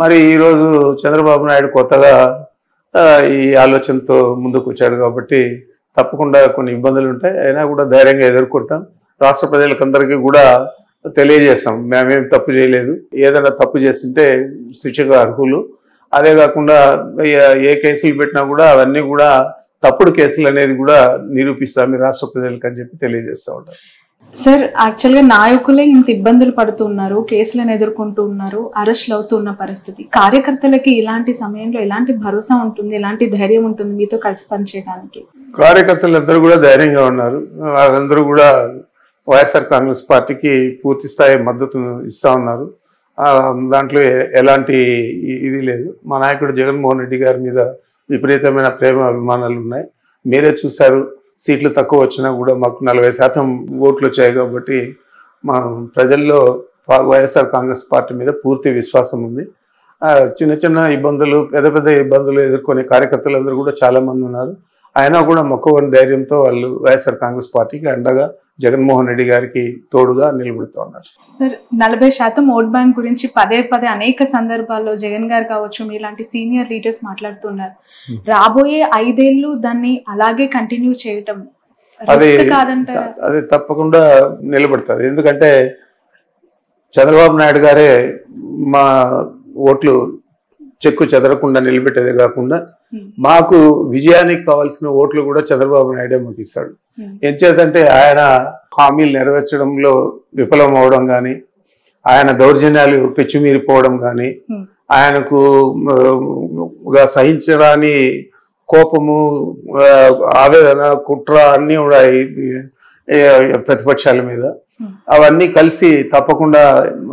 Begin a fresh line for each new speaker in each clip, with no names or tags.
మరి ఈరోజు చంద్రబాబు నాయుడు కొత్తగా ఈ ఆలోచనతో ముందుకు వచ్చాడు కాబట్టి తప్పకుండా కొన్ని ఇబ్బందులు ఉంటాయి. అయినా కూడా ధైర్యంగా ఎదుర్కొంటాం. రాష్ట్ర ప్రజలకందరికీ కూడా తెలియజేస్తాం, మేమేం తప్పు చేయలేదు. ఏదైనా తప్పు చేస్తుంటే శిక్షకు అర్హులు. అదే కాకుండా ఏ కేసులు పెట్టినా కూడా అవన్నీ కూడా తప్పుడు కేసులు అనేది కూడా నిరూపిస్తాం ఈ రాష్ట్ర ప్రజలకు అని చెప్పి తెలియజేస్తూ ఉంటాం.
సార్, యాక్చువల్గా నాయకులే ఇంత ఇబ్బందులు పడుతున్నారు, కేసులను ఎదుర్కొంటూ ఉన్నారు, అరెస్టులు అవుతున్న పరిస్థితి. కార్యకర్తలకి ఇలాంటి సమయంలో ఎలాంటి భరోసా ఉంటుంది, ఎలాంటి ధైర్యం ఉంటుంది మీతో కలిసి పనిచేయడానికి?
కార్యకర్తలందరూ కూడా ధైర్యంగా ఉన్నారు. వాళ్ళందరూ కూడా వైఎస్ఆర్ కాంగ్రెస్ పార్టీకి పూర్తి స్థాయి మద్దతును ఇస్తూ ఉన్నారు. దాంట్లో ఎలాంటి ఇది లేదు. మా నాయకుడు జగన్మోహన్ రెడ్డి గారి మీద విపరీతమైన ప్రేమ అభిమానాలు ఉన్నాయి. మీరే చూశారు, సీట్లు తక్కువ వచ్చినా కూడా మాకు 40% ఓట్లు వచ్చాయి. కాబట్టి మా ప్రజల్లో వైఎస్ఆర్ కాంగ్రెస్ పార్టీ మీద పూర్తి విశ్వాసం ఉంది. చిన్న చిన్న ఇబ్బందులు, పెద్ద పెద్ద ఇబ్బందులు ఎదుర్కొనే కార్యకర్తలందరూ కూడా చాలామంది ఉన్నారు. అయినా కూడా మొక్కవని ధైర్యంతో వాళ్ళు వైఎస్ఆర్ కాంగ్రెస్ పార్టీకి అండగా జగన్మోహన్ రెడ్డి గారికి తోడుగా నిలబడుతూ ఉన్నారు.
సార్, 40% ఓట్ బ్యాంక్ గురించి పదే పదే అనేక సందర్భాల్లో జగన్ గారు కావచ్చు, మీలాంటి సీనియర్ లీడర్స్ మాట్లాడుతున్నారు. రాబోయే 5 ఏళ్ళు దాన్ని అలాగే కంటిన్యూ చేయటం కాదంటారా?
అది తప్పకుండా నిలబడుతుంది. ఎందుకంటే చంద్రబాబు నాయుడు గారే మా ఓట్లు చెక్కు చెదరకుండా నిలబెట్టేదే కాకుండా మాకు విజయానికి కావాల్సిన ఓట్లు కూడా చంద్రబాబు నాయుడే మాకు ఇస్తాడు. ఎంచేతంటే ఆయన హామీలు నెరవేర్చడంలో విఫలం అవడం కానీ, ఆయన దౌర్జన్యాలు పెచ్చుమీరిపోవడం కానీ, ఆయనకు సహించరాని కోపము, ఆవేదన, కుట్ర అన్నీ కూడా ప్రతిపక్షాల మీద అవన్నీ కలిసి తప్పకుండా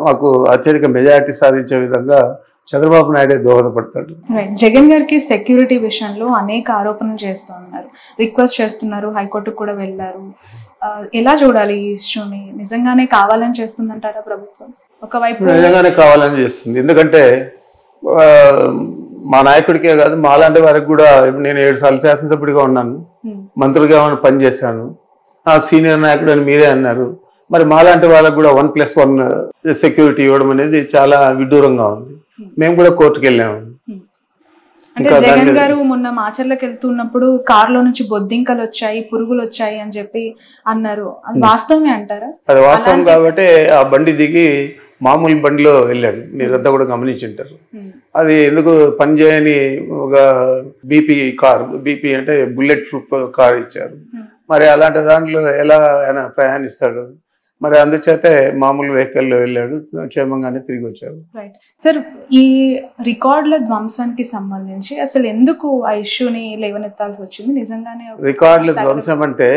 మాకు అత్యధిక మెజారిటీ సాధించే విధంగా చంద్రబాబు నాయుడే దోహదపడతాడు.
జగన్ గారికి సెక్యూరిటీ విషయంలో అనేక ఆరోపణలు చేస్తూ ఉన్నారు, రిక్వెస్ట్ చేస్తున్నారు, హైకోర్టుకు కూడా వెళ్ళారు. ఎలా చూడాలి ఈ ఇష్యూని? నిజంగానే కావాలని చేస్తుందంటారా ప్రభుత్వం? ఒకవైపు
నిజంగానే కావాలని చేస్తుంది. ఎందుకంటే మా నాయకుడికే కాదు, మాలాంటి వారికి కూడా, నేను 7 సార్లు శాసనసభ్యుడిగా ఉన్నాను, మంత్రులుగా పనిచేశాను. సీనియర్ నాయకుడు అని మీరే అన్నారు. మరి మాలాంటి వాళ్ళకు కూడా 1+1 సెక్యూరిటీ ఇవ్వడం అనేది చాలా విడ్డూరంగా ఉంది. మేము కూడా కోర్టుకు వెళ్ళాము.
అంటే జగన్ గారు మొన్న మాచర్లకు వెళ్తున్నప్పుడు కారులో నుంచి బొద్దింకలు వచ్చాయి, పురుగులు వచ్చాయి అని చెప్పి అన్నారు. అది వాస్తవమే అంటారా?
అది వాస్తవం కాబట్టి ఆ బండి దిగి మామూలు బండిలో వెళ్ళాడు. మీరంతా కూడా గమనించి ఉంటారు. అది ఎందుకు పనిచేయని ఒక బీపీ అంటే బుల్లెట్ ప్రూఫ్ కార్ ఇచ్చారు. మరి అలాంటి దాంట్లో ఎలా ఆయన ప్రయాణిస్తాడు? మరి అందుచేతే మామూలు వెహికల్లో వెళ్ళాడు, క్షేమంగానే తిరిగి వచ్చారు.
రైట్ సార్, ఈ రికార్డుల ధ్వంసానికి సంబంధించి అసలు ఎందుకు ఆ ఇష్యూని లేవనెత్తాల్సి వచ్చింది? నిజంగానే
రికార్డుల ధ్వంసం అంటే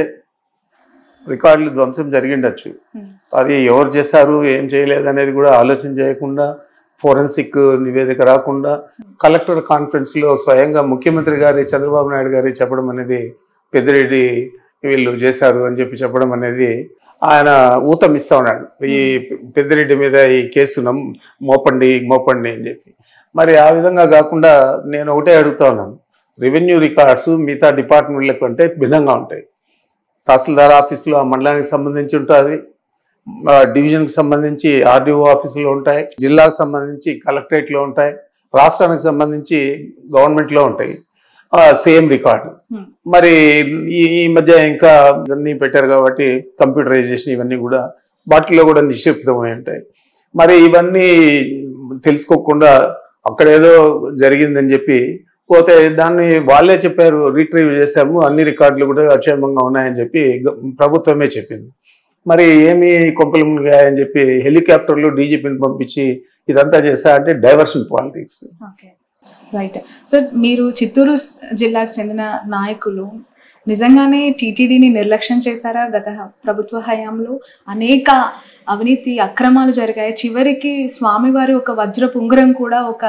రికార్డుల ధ్వంసం జరిగిండొచ్చు. అది ఎవరు చేశారు, ఏం చేయలేదు అనేది కూడా ఆలోచన చేయకుండా, ఫోరెన్సిక్ నివేదిక రాకుండా కలెక్టర్ కాన్ఫరెన్స్లో స్వయంగా ముఖ్యమంత్రి గారి చంద్రబాబు నాయుడు గారి చెప్పడం అనేది, పెద్దిరెడ్డి వీళ్ళు చేశారు అని చెప్పి చెప్పడం అనేది, ఆయన ఊతం ఇస్తా ఉన్నాడు. ఈ పెద్దిరెడ్డి మీద ఈ కేసు మోపండి అని చెప్పి. మరి ఆ విధంగా కాకుండా నేను ఒకటే అడుగుతా ఉన్నాను, రెవెన్యూ రికార్డ్స్ మిగతా డిపార్ట్మెంట్ల కంటే భిన్నంగా ఉంటాయి. తహసీల్దార్ ఆఫీసులో ఆ మండలానికి సంబంధించి ఉంటుంది, డివిజన్కి సంబంధించి ఆర్డీఓ ఆఫీసులో ఉంటాయి, జిల్లాకు సంబంధించి కలెక్టరేట్లో ఉంటాయి, రాష్ట్రానికి సంబంధించి గవర్నమెంట్లో ఉంటాయి. Same record. మరి ఈ మధ్య ఇంకా ఇవన్నీ పెట్టారు కాబట్టి కంప్యూటరైజేషన్ ఇవన్నీ కూడా వాటిలో కూడా నిక్షిప్తమై ఉంటాయి. మరి ఇవన్నీ తెలుసుకోకుండా అక్కడేదో జరిగిందని చెప్పి పోతే దాన్ని వాళ్ళే చెప్పారు, రీట్రీవ్ చేశాము, అన్ని రికార్డులు కూడా అక్షేమంగా ఉన్నాయని చెప్పి ప్రభుత్వమే చెప్పింది. మరి ఏమి కొంపలు మునిగాయని చెప్పి హెలికాప్టర్లు డీజీపీని పంపించి ఇదంతా చేశా అంటే డైవర్షన్ పాలిటిక్స్.
రైట్ సార్, మీరు చిత్తూరు జిల్లాకు చెందిన నాయకులు నిజంగానే టీటీడీని నిర్లక్ష్యం చేశారా? గత ప్రభుత్వ హయాంలో అనేక అవినీతి అక్రమాలు జరిగాయి. చివరికి స్వామివారి ఒక వజ్రపు ఉంగరం కూడా ఒక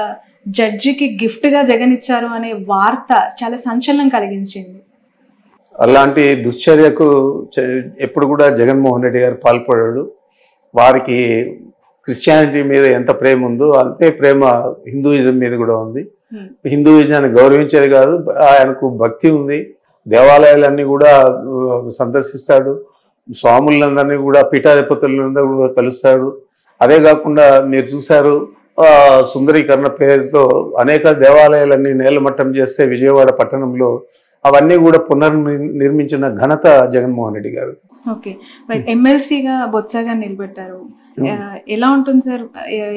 జడ్జికి గిఫ్ట్గా జగన్ ఇచ్చారు అనే వార్త చాలా సంచలనం కలిగించింది.
అలాంటి దుశ్చర్యకు ఎప్పుడు కూడా జగన్మోహన్ రెడ్డి గారు పాల్పడాడు. వారికి క్రిస్టియానిటీ మీద ఎంత ప్రేమ ఉందో అంతే ప్రేమ హిందూయిజం మీద కూడా ఉంది. హిందూయిజాన్ని గౌరవించేది కాదు, ఆయనకు భక్తి ఉంది. దేవాలయాలన్నీ కూడా సందర్శిస్తాడు, స్వాములందరినీ కూడా పీఠాధిపతులందరూ కూడా కలుస్తాడు. అదే కాకుండా మీరు చూశారు, సుందరీకరణ పేరుతో అనేక దేవాలయాలన్నీ నేలమట్టం చేస్తే విజయవాడ పట్టణంలో అవన్నీ కూడా పునర్నిర్మించిన ఘనత జగన్మోహన్ రెడ్డి గారు.
Okay, right. ఎమ్మెల్సీగా బొత్సగా నిలబెట్టారు. ఎలా ఉంటుంది సార్?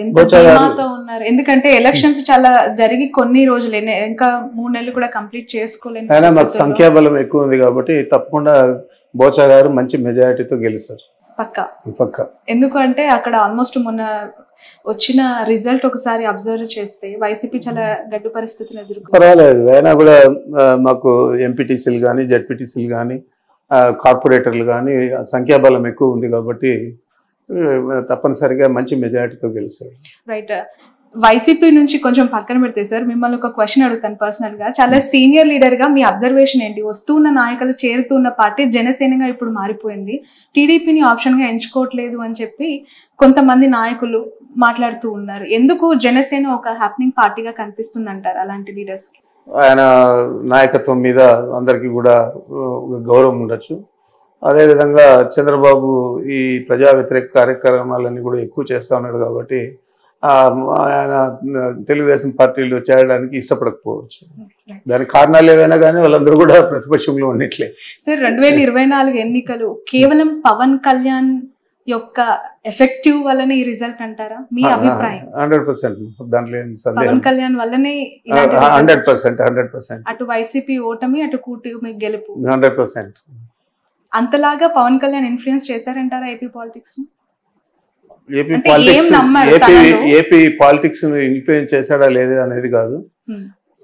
ఎంత ధీమాతో ఉన్నారు? ఎందుకంటే ఎలక్షన్స్ చాలా జరిగి కొన్ని రోజులు, ఇంకా 3 నెలలు కూడా కంప్లీట్ చేసుకోలేని.
అయినా మాకు సంఖ్యాబలం ఎక్కువ ఉంది కాబట్టి తప్పకుండా బోచా గారు మంచి మెజారిటీతో గెలుస్తారు. పక్కా.
ఎందుకంటే అక్కడ ఆల్మోస్ట్ మొన్న వచ్చిన రిజల్ట్ ఒకసారి అబ్జర్వ్ చేస్తే వైసీపీ చాలా గడ్డు పరిస్థితులు ఎదుర్కొంది.
పర్వాలేదు, అయినా కూడా మాకు ఎంపీటీసీలు కానీ జెడ్పీటీసీలు కానీ కార్పొరేటర్లు కానీ సంఖ్యాబలం ఎక్కువ ఉంది కాబట్టి తప్పనిసరిగా మంచి మెజారిటీతో గెలుస్తారు.
రైట్. వైసీపీ నుంచి కొంచెం పక్కన పెడితే సార్, మిమ్మల్ని ఒక క్వశ్చన్ అడుగుతాను పర్సనల్ గా. చాలా సీనియర్ లీడర్ గా మీ అబ్జర్వేషన్ ఏంటి? వస్తున్న నాయకులు చేరుతున్న పార్టీ జనసేనగా ఇప్పుడు మారిపోయింది, టీడీపీని ఆప్షన్ గా ఎంచుకోవట్లేదు అని చెప్పి కొంతమంది నాయకులు మాట్లాడుతూ ఉన్నారు. ఎందుకు జనసేన ఒక హ్యాపెనింగ్ పార్టీగా కనిపిస్తుంది అంటారు అలాంటి లీడర్స్ కి?
ఆయన నాయకత్వం మీద అందరికీ కూడా గౌరవం ఉండొచ్చు. అదేవిధంగా చంద్రబాబు ఈ ప్రజా వ్యతిరేక కార్యక్రమాలన్నీ కూడా ఎక్కువ చేస్తూ ఉన్నాడు కాబట్టి ఆయన తెలుగుదేశం పార్టీలో చేరడానికి ఇష్టపడకపోవచ్చు. దానికి కారణాలు ఏవైనా కానీ వాళ్ళందరూ కూడా ప్రతిపక్షంలో ఉన్నట్లే.
సార్, 2024 ఎన్నికలు కేవలం పవన్ కళ్యాణ్ యొక్క ఎఫెక్టివ్ వల్లనే ఈ రిజల్ట్ అంటారా? మీ అభిప్రాయం?
100%. దాంట్లో ఏం సందేహం.
పవన్ కళ్యాణ్ వల్లనే
100%.
అటు వైసీపీ ఓటమి, అటు కూటమి గెలుపు.
100%.
అంతలాగా పవన్ కళ్యాణ్ ఇన్ఫ్లుయెన్స్ చేశారంటారా AP politics?
AP politics influence చేశాడా లేదా అనేది కాదు,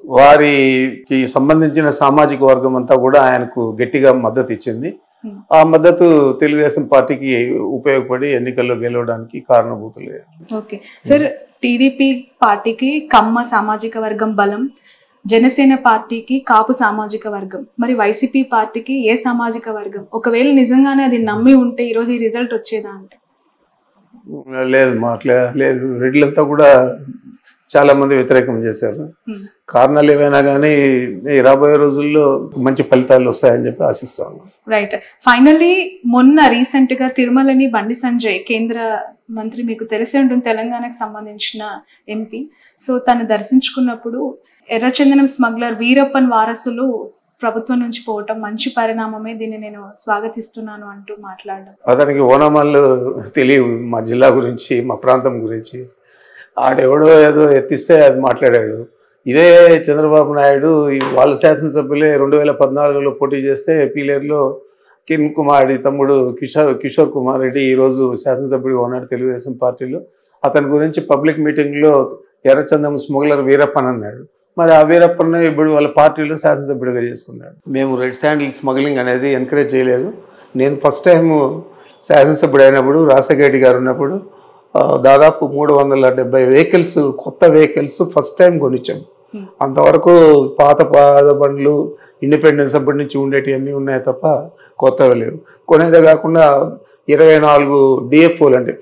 వారికి సంబంధించిన సామాజిక వర్గం అంతా కూడా ఆయనకు గట్టిగా మద్దతు ఇచ్చింది. ఆ మద్దతు తెలుగుదేశం పార్టీకి ఉపయోగపడి ఎన్నికల్లో గెలవడానికి కారణభూతులు.
ఓకే సార్, టీడీపీ పార్టీకి కమ్మ సామాజిక వర్గం బలం, జనసేన పార్టీకి కాపు సామాజిక వర్గం, మరి వైసీపీ పార్టీకి ఏ సామాజిక వర్గం? ఒకవేళ నిజంగానే అది నమ్మి ఉంటే ఈరోజు ఈ రిజల్ట్ వచ్చేదా అంటే?
లేదు, లేదు. రెడ్లంతా కూడా చాలా మంది వ్యతిరేకం చేశారు. కారణాలు ఏవైనా కానీ రాబోయే రోజుల్లో మంచి ఫలితాలు వస్తాయని చెప్పి ఆశిస్తాను.
రైట్. ఫైనల్లీ మొన్న రీసెంట్ గా తిరుమలని బండి సంజయ్, కేంద్ర మంత్రి, మీకు తెలిసే ఉంటుంది, తెలంగాణకు సంబంధించిన ఎంపీ. సో తను దర్శించుకున్నప్పుడు ఎర్రచందనం స్మగ్లర్ వీరప్పన్ వారసులు ప్రభుత్వం నుంచి పోవటం మంచి పరిణామమే, దీన్ని నేను స్వాగతిస్తున్నాను అంటూ మాట్లాడడం.
అతనికి ఓనమాలు తెలియవు మా జిల్లా గురించి, మా ప్రాంతం గురించి. ఆడెవడో ఏదో ఎత్తిస్తే అది మాట్లాడాడు. ఇదే చంద్రబాబు నాయుడు వాళ్ళ శాసనసభ్యులే 2014లో పోటీ చేస్తే పీలేరులో కిరణ్ కుమార్ తమ్ముడు కిషోర్ కుమార్ రెడ్డి ఈరోజు శాసనసభ్యుడిగా ఉన్నాడు తెలుగుదేశం పార్టీలో. అతని గురించి పబ్లిక్ మీటింగ్లో ఎర్రచందనం స్మగ్లర్ వీరప్పన్ అన్నాడు. మరి ఆ వీరప్పన్న ఇప్పుడు వాళ్ళ పార్టీలో శాసనసభ్యుడిగా చేసుకున్నాడు. మేము రెడ్ శాండిల్ స్మగ్లింగ్ అనేది ఎంకరేజ్ చేయలేదు. నేను ఫస్ట్ టైం శాసనసభ్యుడు అయినప్పుడు రాజశేఖర గారు ఉన్నప్పుడు దాదాపు 370 వెహికల్స్, కొత్త వెహికల్స్ ఫస్ట్ టైం కొనిచ్చాము. అంతవరకు పాత బండ్లు ఇండిపెండెన్స్ అప్పటి నుంచి ఉండేటివన్నీ ఉన్నాయి తప్ప కొత్తవి లేవు. కొనేదే కాకుండా 24 డిఎఫ్ఓలు అంటే